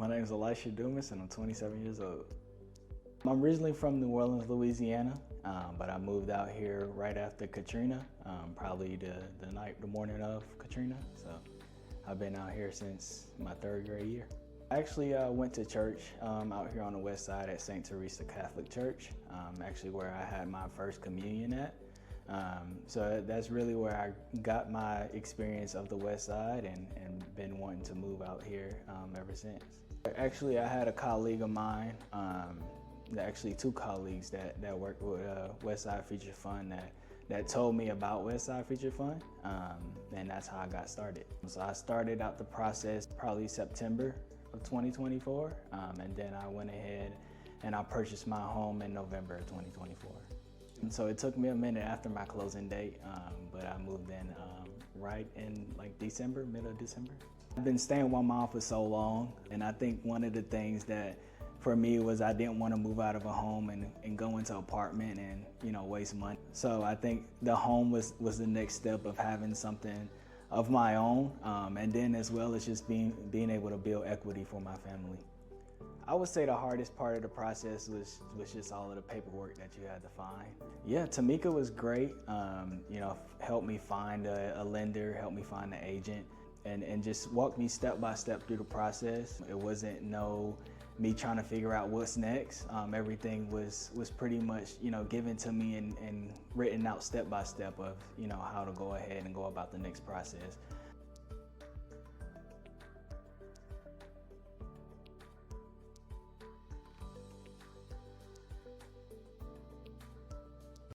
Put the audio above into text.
My name is Elisha Dumas and I'm 27 years old. I'm originally from New Orleans, Louisiana, but I moved out here right after Katrina, probably the morning of Katrina. So I've been out here since my third grade year. I actually went to church out here on the west side at St. Teresa Catholic Church, actually where I had my first communion at. So that's really where I got my experience of the west side and been wanting to move out here ever since. Actually, I had a colleague of mine, actually two colleagues that worked with Westside Feature Fund that told me about Westside Feature Fund, and that's how I got started. So I started out the process probably September of 2024, and then I went ahead and I purchased my home in November of 2024. And so it took me a minute after my closing date, but I moved in right in like December, middle of December. I've been staying with my mom for so long, and I think one of the things that for me was I didn't want to move out of a home and go into an apartment and waste money. So I think the home was the next step of having something of my own, and then as well as just being able to build equity for my family. I would say the hardest part of the process was just all of the paperwork that you had to find. Yeah, Tamika was great. Helped me find a lender, helped me find an agent, and just walked me step by step through the process. It wasn't me trying to figure out what's next. Everything was pretty much given to me and written out step by step of how to go ahead and go about the next process.